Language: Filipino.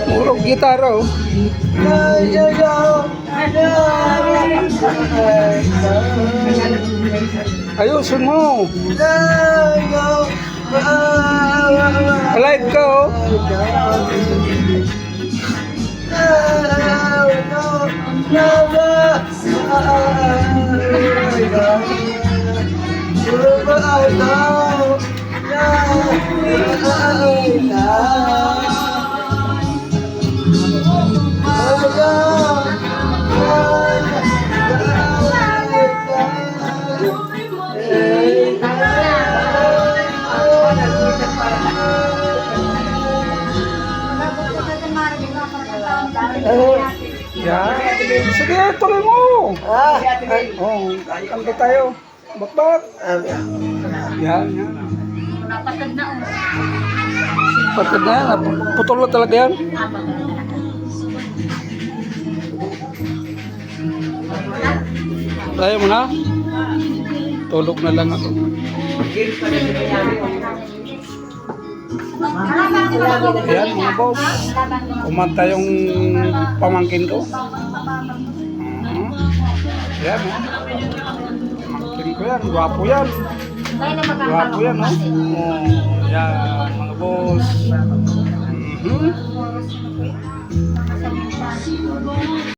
Murog gitara oh. Ayusin mo. Alive ka oh. Yan. Sige, tuloy mo. Oh, kanta tayo. Bakbak. Yan, yan. Napatag na oh. Patid na yan. Putol na talaga yan. Tayo mo na. Tulog na lang ako. Yan mga boss. Kumanta yung pamangkin ko. Yan oh. Pamangkin ko yan. Gwapo yan. Gwapo yan oh. Oh, yan mga boss.